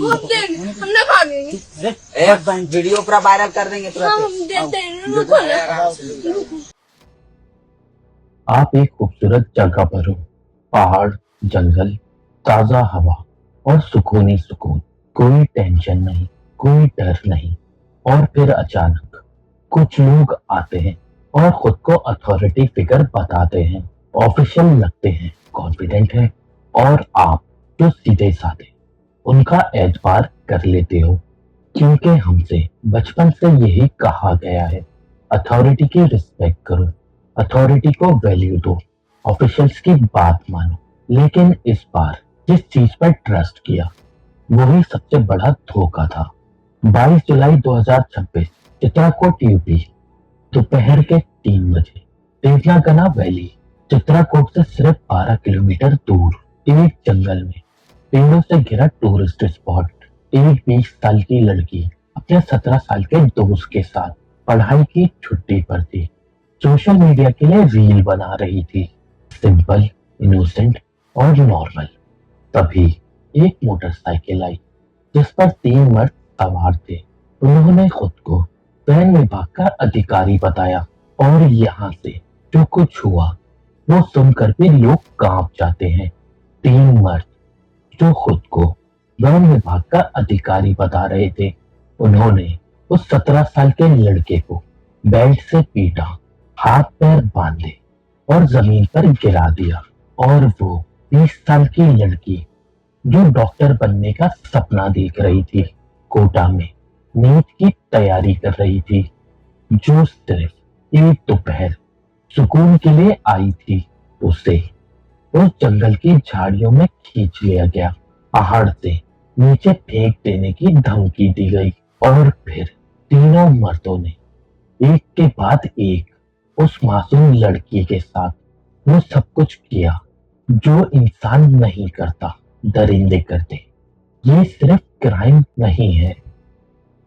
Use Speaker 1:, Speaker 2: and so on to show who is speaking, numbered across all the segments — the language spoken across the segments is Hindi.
Speaker 1: हम देंगे, हम ना भागेंगे।
Speaker 2: वीडियो पूरा वायरल कर देंगे तुरंत।
Speaker 1: हम देते हैं, रुको ना।
Speaker 3: आप एक खूबसूरत जगह पर हो, पहाड़, जंगल, ताजा हवा और सुकून ही सुकून। कोई टेंशन नहीं, कोई डर नहीं। और फिर अचानक कुछ लोग आते हैं और खुद को अथॉरिटी फिगर बताते हैं, ऑफिशियल लगते हैं, कॉन्फिडेंट हैं, और आप जो सीधे साधे उनका एतबार कर लेते हो, क्योंकि हमसे बचपन से यही कहा गया है, अथॉरिटी की रिस्पेक्ट करो, अथॉरिटी को वैल्यू दो, ऑफिशियल्स की बात मानो। लेकिन इस बार जिस चीज पर ट्रस्ट किया वही सबसे बड़ा धोखा था। 22 जुलाई 2026 चित्राकूट यूपी, दोपहर के 3 बजे देवनागना वैली, चित्राकूट से सिर्फ 12 किलोमीटर दूर एक जंगल में पेड़ों से घिरा टूरिस्ट स्पॉट, एक 20 साल की लड़की अपने 17 साल के दोस्त के साथ पढ़ाई की छुट्टी पर थी। सोशल मीडिया के लिए रील बना रही थी, सिंपल, इनोसेंट और नॉर्मल। तभी एक मोटरसाइकिल आई जिस पर 3 मर्द सवार थे। उन्होंने खुद को वन विभाग का अधिकारी बताया और यहाँ से जो कुछ हुआ वो सुनकर भी लोग कांप जाते हैं। 3 मर्द जो खुद को वन विभाग का अधिकारी बता रहे थे, उन्होंने उस 17 साल के लड़के को बेल्ट से पीटा, हाथ पैर बांधे और जमीन पर गिरा दिया। और वो 20 साल की लड़की जो डॉक्टर बनने का सपना देख रही थी, कोटा में नीट की तैयारी कर रही थी, जो सिर्फ एक दोपहर सुकून के लिए आई थी, उसे उस जंगल की झाड़ियों में खींच लिया गया, पहाड़ से नीचे फेंक देने की धमकी दी गई। और फिर तीनों मर्दों ने एक के बाद एक उस मासूम लड़की के साथ वो सब कुछ किया जो इंसान नहीं करता, दरिंदे करते। ये सिर्फ क्राइम नहीं है,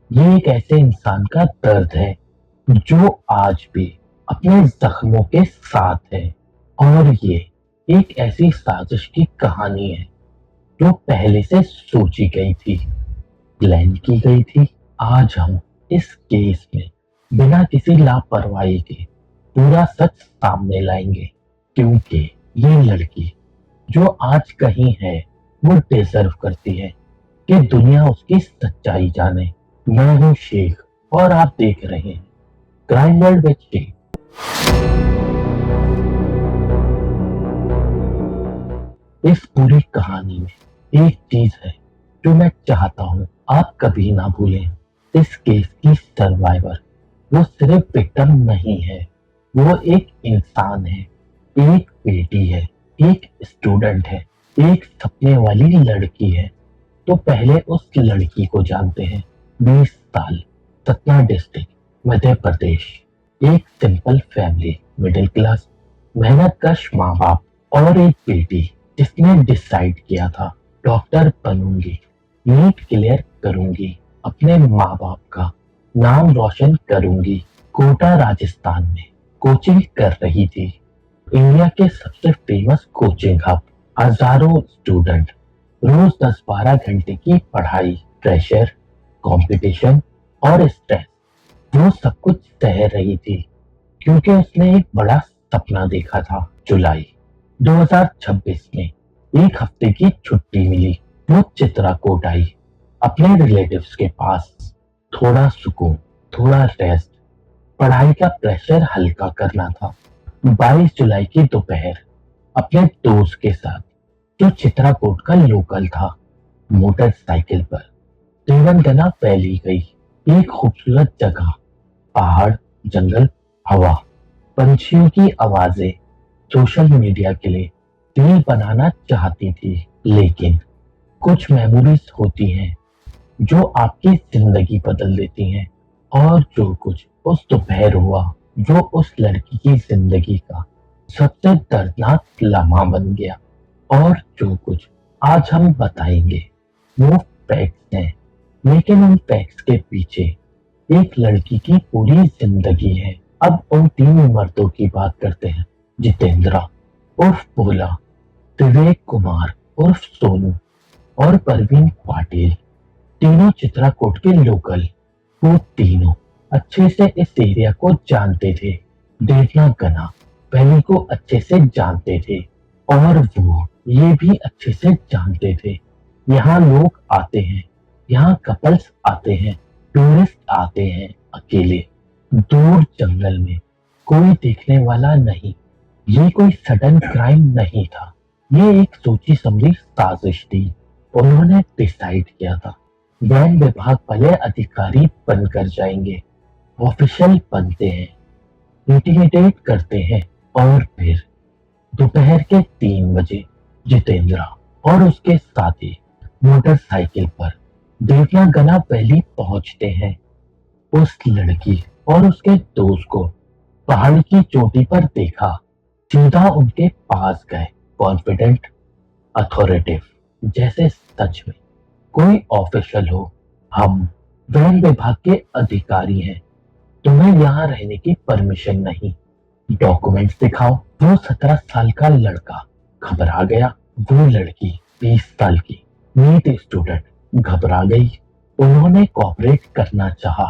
Speaker 3: ये एक ऐसे इंसान का दर्द है जो आज भी अपने जख्मों के साथ है। और ये एक ऐसी साजिश की कहानी है जो पहले से सोची गई थी, प्लान की गई थी। आज हम इस केस में बिना किसी लापरवाही के पूरा सच सामने लाएंगे, क्योंकि ये लड़की जो आज कहीं है वो डिजर्व करती है कि दुनिया उसकी सच्चाई जाने। मैं हूं शेख और आप देख रहे हैं क्राइम वर्ल्ड विद शेख। इस पूरी कहानी में एक चीज है जो मैं चाहता हूं आप कभी ना भूलें। इस केस की सर्वाइवर वो सिर्फ विक्टिम नहीं है, वो एक इंसान है, एक बेटी है, एक स्टूडेंट है, एक सपने वाली लड़की है। तो पहले उस लड़की को जानते हैं। 20 साल, सतना डिस्ट्रिक्ट, मध्य प्रदेश, एक सिंपल फैमिली, मिडिल क्लास, मेहनतकश माँ बाप और एक बेटी जिसने डिसाइड किया था डॉक्टर बनूंगी, नीट क्लियर करूंगी, अपने माँ बाप का नाम रोशन करूंगी। कोटा राजस्थान में कोचिंग कर रही थी, इंडिया के सबसे फेमस कोचिंग हब, हजारों स्टूडेंट, रोज 10-12 घंटे की पढ़ाई, प्रेशर, कंपटीशन और स्ट्रेस, वो सब कुछ सह रही थी क्योंकि उसने एक बड़ा सपना देखा था। जुलाई 2026 में एक हफ्ते की छुट्टी मिली, वो चित्राकूट आई, अपने रिलेटिव्स के पास, थोड़ा सुकून, थोड़ा रेस्ट, पढ़ाई का प्रेशर हल्का करना था। 22 जुलाई की दोपहर अपने दोस्त के साथ जो चित्राकूट का लोकल था, मोटरसाइकिल पर देवनगना वैली गई। एक खूबसूरत जगह, पहाड़, जंगल, हवा, पंछियों की आवाजें। सोशल मीडिया के लिए रील बनाना चाहती थी, लेकिन कुछ मेमोरीज होती हैं जो आपकी जिंदगी बदल देती हैं। और जो कुछ उस दोपहर हुआ, जो उस लड़की की जिंदगी का सबसे दर्दनाक लम्हा बन गया, और जो कुछ आज हम बताएंगे वो फैक्ट्स हैं, लेकिन उन फैक्ट्स के पीछे एक लड़की की पूरी जिंदगी है। अब उन तीन मर्दों की बात करते हैं। जितेंद्रा उर्फ भोला, विवेक कुमार उर्फ सोनू, और परवीन पाटिल। तीनों चित्राकूट के लोकल। वो तीनों अच्छे से इस एरिया को जानते थे। देवना गना पहले को अच्छे से जानते थे, और वो ये भी अच्छे से जानते थे। यहाँ लोग आते हैं, यहाँ कपल्स आते हैं, टूरिस्ट आते हैं अकेले, दूर जंगल में, कोई देखने वाला नहीं। ये कोई सडन क्राइम नहीं था, ये एक सोची समझी साजिश थी। उन्होंने डिसाइड किया था वैन विभाग वाले अधिकारी बनकर जाएंगे, ऑफिशियल बनते हैं, इंटिमिडेट करते हैं, और फिर दोपहर के 3 बजे जितेंद्रा और उसके साथी मोटरसाइकिल पर देवना गना वैली पहुंचते हैं। उस लड़की और उसके दोस्त को पहाड़ की चोटी पर देखा, सीधा उनके पास गए, कॉन्फिडेंट, अथॉरिटिव, जैसे सच में कोई ऑफिशियल हो। हम वैन विभाग के अधिकारी हैं, तुम्हें यहाँ रहने की परमिशन नहीं, डॉक्यूमेंट्स दिखाओ। वो 17 साल का लड़का घबरा गया, वो लड़की 20 साल की नीट स्टूडेंट घबरा गई। उन्होंने कॉपरेट करना चाहा,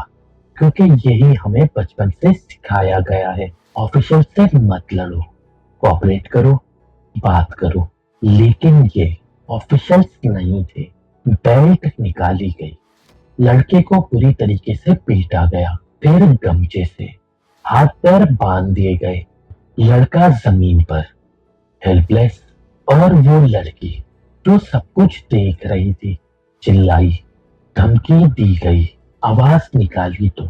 Speaker 3: क्योंकि यही हमें बचपन से सिखाया गया है, ऑफिशियल से मत लड़ो, कॉपरेट करो, बात करो। लेकिन ये ऑफिशियल्स नहीं थे। बेल्ट निकाली गई, लड़के को पूरी तरीके से पीटा गया, फिर गमछे से हाथ पैर बांध दिए गए। लड़का जमीन पर हेल्पलेस, और वो लड़की जो सब कुछ देख रही थी, चिल्लाई, धमकी दी गई, आवाज निकाली तो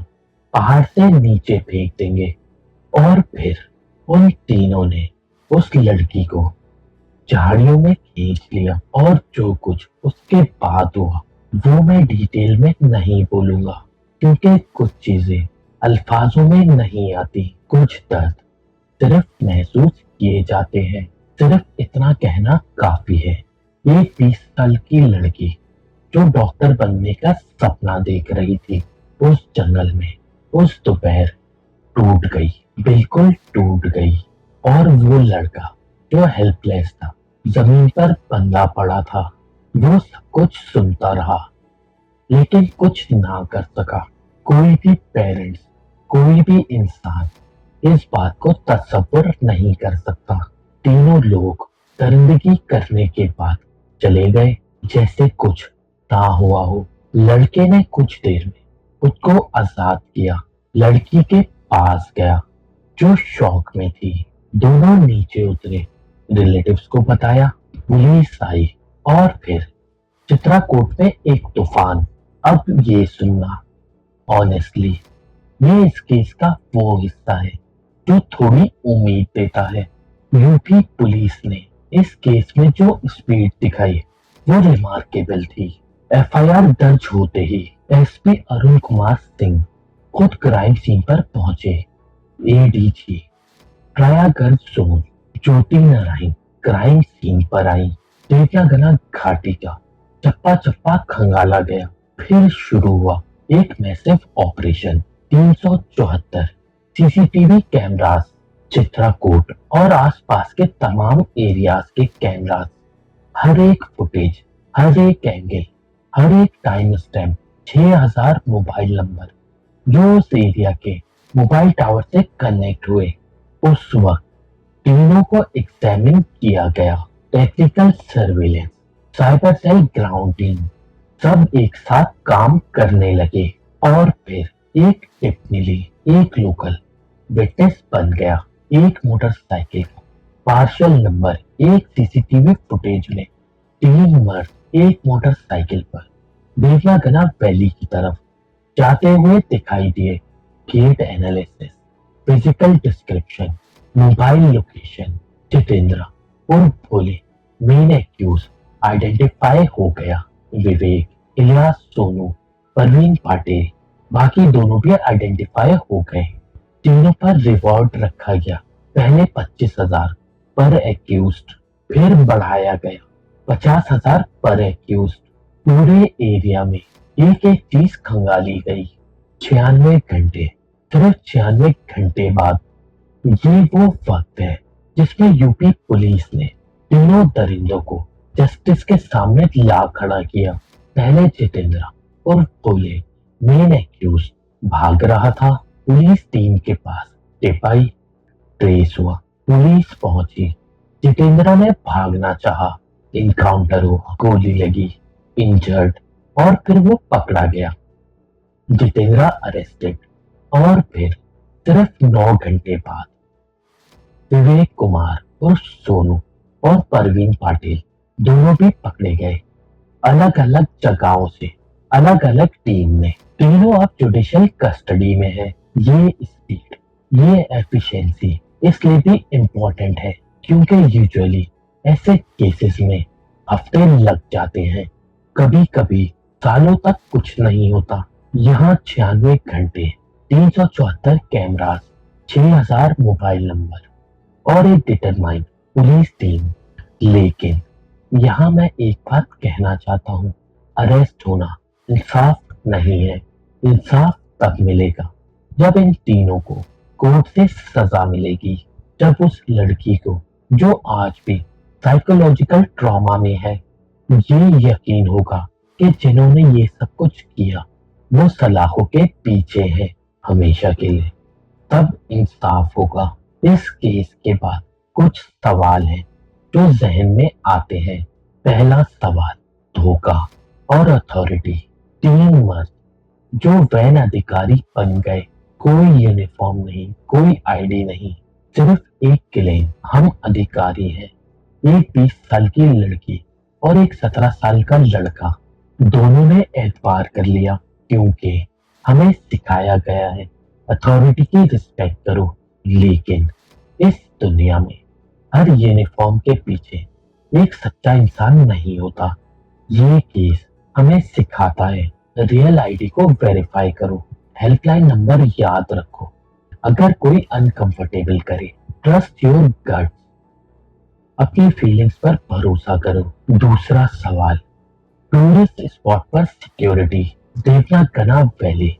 Speaker 3: पहाड़ से नीचे फेंक देंगे। और फिर उन तीनों ने उस लड़की को झाड़ियों में खींच लिया, और जो कुछ उसके बाद हुआ वो मैं डिटेल में नहीं बोलूंगा, क्योंकि कुछ चीजें अल्फाजों में नहीं आती, कुछ दर्द सिर्फ महसूस किए जाते हैं। सिर्फ इतना कहना काफी है। एक 20 साल की लड़की जो डॉक्टर बनने का सपना देख रही थी, उस जंगल में उस दोपहर टूट गई, बिल्कुल टूट गई। और वो लड़का जो हेल्पलेस था, जमीन पर बंधा पड़ा था, वो सब कुछ सुनता रहा, लेकिन कुछ ना कर सका। कोई भी पेरेंट्स, कोई भी इंसान इस बात को तसव्वुर नहीं कर सकता। तीनों लोग दरिंदगी करने के बाद चले गए, जैसे कुछ ना हुआ हो। लड़के ने कुछ देर में खुद को आजाद किया, लड़की के पास गया जो शौक में थी। दोनों नीचे उतरे, रिलेटिव्स को बताया, पुलिस आई, और फिर चित्राकूट में एक तूफान। अब ये सुनना, ऑनेस्टली ये इस केस का वो हिस्सा है जो थोड़ी उम्मीद देता है। यूपी पुलिस ने इस केस में जो स्पीड दिखाई वो रिमार्केबल थी। एफआईआर दर्ज होते ही एसपी अरुण कुमार सिंह खुद क्राइम सीन पर पहुंचे। एडीजी प्रयागराज जोन ज्योति नारायण क्राइम सीन पर आई। देवना गना घाटी का चप्पा चप्पा खंगाला गया। फिर शुरू हुआ एक मैसिव ऑपरेशन। 374 सीसीटीवी कैमरास, चित्राकूट और आसपास के तमाम एरियाज के कैमरास, हर एक फुटेज, हर एक एंगल, हर एक टाइम स्टैम्प, 6000 मोबाइल नंबर जो उस एरिया के मोबाइल टावर से कनेक्ट हुए। उस वक्त तीनों को एग्जामिन किया गया। Technical surveillance, cyber cell, ground team सब एक साथ काम करने लगे। और फिर एक टिप मिली, एक लोकल विटनेस बन गया। एक मोटरसाइकिल का पार्शियल नंबर, एक सीसीटीवी फुटेज में 3 मर्द एक मोटरसाइकिल पर देवना गना वैली की तरफ जाते हुए दिखाई दिए। Gait analysis, physical description, mobile location, Jitendra और भोले मेन एक्यूज आइडेंटिफाई हो गया। विवेक इलियास सोनू, परवीन पाटिल, बाकी दोनों भी आइडेंटिफाई हो गए। तीनों पर रिवॉर्ड रखा गया। पहले 25,000 पर एक्यूज्ड, फिर बढ़ाया गया 50,000 पर एक्यूज्ड। पूरे एरिया में एक एक चीज खंगाली गई। 96 घंटे, सिर्फ 96 घंटे बाद ये वो वक्त है जिसमें यूपी पुलिस ने तीनों दरिंदों को जस्टिस के सामने ला खड़ा किया। पहले जितेंद्र और बोले मेन एक्यूज भाग रहा था। पुलिस टीम के पास टिप आई, ट्रेस हुआ, पुलिस पहुंची। जितेंद्र ने भागना चाहा, इनकाउंटर हुआ, गोली लगी, इंजर्ड, और फिर वो पकड़ा गया। जितेंद्र अरेस्टेड। और फिर सिर्फ 9 घंटे बाद विवेक कुमार और सोनू और परवीन पाटिल दोनों भी पकड़े गए। अलग अलग जगहों से, अलग अलग टीम में। तीनों अब जुडिशियल कस्टडी में है। ये स्पीड, ये एफिशिएंसी इसलिए भी इम्पोर्टेंट है क्योंकि यूजुअली ऐसे केसेस में हफ्ते लग जाते हैं, कभी कभी सालों तक कुछ नहीं होता। यहाँ 96 घंटे, 374 कैमरास, 6,000 मोबाइल नंबर और एक डिटरमाइंड पुलिस टीम। लेकिन यहाँ मैं एक बात कहना चाहता हूँ, अरेस्ट होना इंसाफ नहीं है। इंसाफ तब मिलेगा जब इन तीनों को कोर्ट से सजा मिलेगी, जब उस लड़की को जो आज भी साइकोलॉजिकल ट्रॉमा में है ये यकीन होगा कि जिन्होंने ये सब कुछ किया वो सलाखों के पीछे है हमेशा के लिए। तब इंसाफ होगा। इस केस के बाद कुछ सवाल हैं जो जहन में आते हैं। पहला सवाल, धोखा और अथॉरिटी। 3 मर्द जो वैन अधिकारी बन गए, कोई यूनिफॉर्म नहीं, कोई आईडी नहीं, सिर्फ एक क्लेम, हम अधिकारी हैं। एक 20 साल की लड़की और एक 17 साल का लड़का, दोनों ने एतबार कर लिया क्योंकि हमें सिखाया गया है अथॉरिटी की रिस्पेक्ट करो। लेकिन इस दुनिया में हर यूनिफॉर्म के पीछे एक सच्चा इंसान नहीं होता। ये केस हमें सिखाता है रियल आईडी को वेरीफाई करो, हेल्पलाइन नंबर याद रखो, अगर कोई अनकंफर्टेबल करे, ट्रस्ट योर गट्स, अपनी फीलिंग्स पर भरोसा करो। दूसरा सवाल, टूरिस्ट स्पॉट पर सिक्योरिटी। देवनागना वैली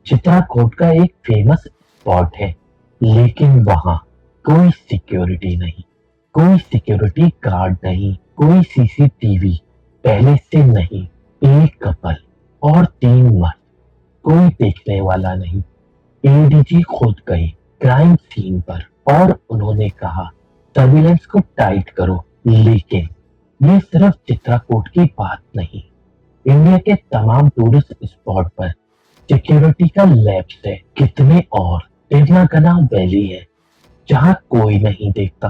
Speaker 3: चित्राकूट का एक फेमस स्पॉट है, लेकिन वहां कोई सिक्योरिटी नहीं, कोई सिक्योरिटी गार्ड नहीं, कोई सीसीटीवी पहले से नहीं। एक कपल और 3 मर्द, कोई देखने वाला नहीं। एडीजी खुद गए क्राइम सीन पर और उन्होंने कहा सर्विलेंस को टाइट करो। लेकिन ये सिर्फ चित्राकूट की बात नहीं, इंडिया के तमाम टूरिस्ट स्पॉट पर सिक्योरिटी का लैप्स है। कितने और देवनागना वैली है जहां कोई नहीं देखता।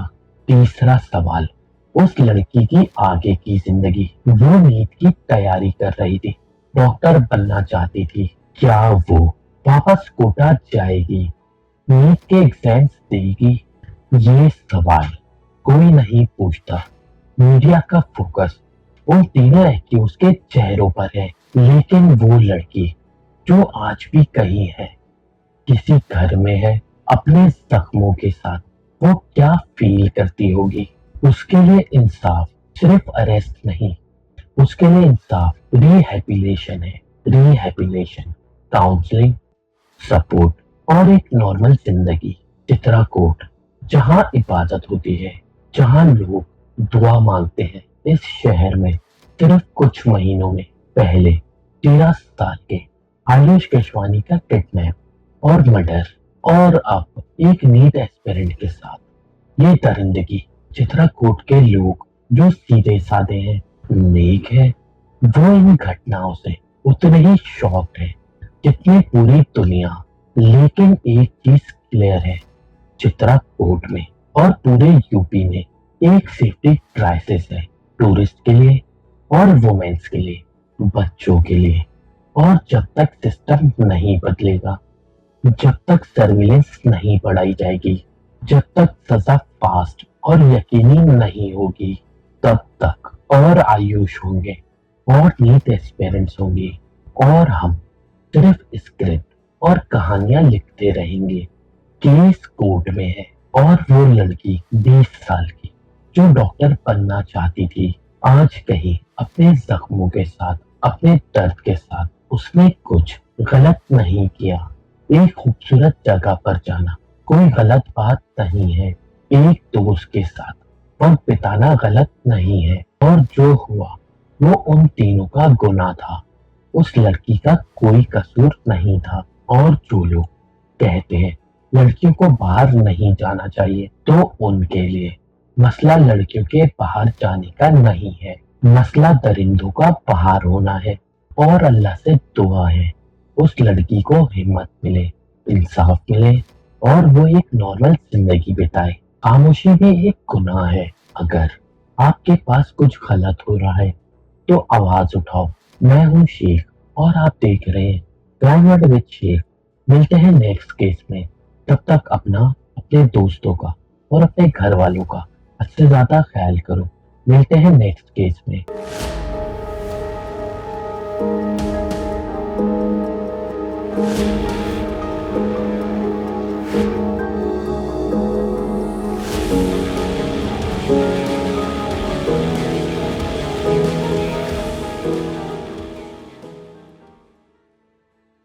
Speaker 3: तीसरा सवाल, उस लड़की की आगे की जिंदगी। वो नीट की तैयारी कर रही थी, डॉक्टर बनना चाहती थी। क्या वो वापस कोटा जाएगी, नीट के एग्जाम्स देगी? ये सवाल कोई नहीं पूछता। मीडिया का फोकस उन तीनों एक्यूज के चेहरों पर है। लेकिन वो लड़की जो आज भी कहीं है, किसी घर में है, अपने जख्मों के साथ, वो क्या फील करती होगी? उसके लिए इंसाफ सिर्फ अरेस्ट नहीं, उसके लिए इंसाफ रिहैबिलिटेशन है। रिहैबिलिटेशन, काउंसलिंग, सपोर्ट और एक नॉर्मल जिंदगी। चित्राकूट जहां इबादत होती है, जहां लोग दुआ मांगते हैं, इस शहर में सिर्फ कुछ महीनों में पहले 13 साल के आयुष केशवानी का किडनैप और मर्डर, और अब एक नीट एस्पिरेंट के साथ ये दरिंदगी। चित्राकूट के लोग जो सीधे साधे हैं, नेक है, वो इन घटनाओं से उतने ही शॉक्ड है जितनी पूरी दुनिया। लेकिन एक चीज क्लियर है, चित्राकूट में और पूरे यूपी में एक सेफ्टी क्राइसिस है, टूरिस्ट के लिए और वुमेन्स के लिए, बच्चों के लिए। और जब तक सिस्टम नहीं बदलेगा, जब तक सर्विलेंस नहीं बढ़ाई जाएगी, जब तक सजा फास्ट और यकीनी नहीं होगी, तब तक और आयुष होंगे और नीट एस्पिरेंट्स होंगे और हम सिर्फ स्क्रिप्ट और कहानियां लिखते रहेंगे। केस कोर्ट में है और वो लड़की 20 साल की जो डॉक्टर बनना चाहती थी, आज कहीं अपने जख्मों के साथ, अपने दर्द के साथ उसने कुछ गलत नहीं किया। एक खूबसूरत जगह पर जाना कोई गलत बात नहीं है, एक दोस्त के साथ वक्त बिताना गलत नहीं है, और जो हुआ वो उन तीनों का गुनाह था। उस लड़की का कोई कसूर नहीं था। और जो लोग कहते हैं लड़कियों को बाहर नहीं जाना चाहिए, तो उनके लिए मसला लड़कियों के बाहर जाने का नहीं है, मसला दरिंदों का बाहर होना है। और अल्लाह से दुआ है उस लड़की को हिम्मत मिले, इंसाफ मिले और वो एक नॉर्मल जिंदगी बिताए। खामोशी भी एक गुनाह है। अगर आपके पास कुछ गलत हो रहा है तो आवाज उठाओ। मैं हूँ शेख और आप देख रहे हैं क्राइम विद शेख। मिलते हैं नेक्स्ट केस में। तब तक अपना, अपने दोस्तों का और अपने घर वालों का हद से ज्यादा ख्याल करो। मिलते हैं नेक्स्ट केस में।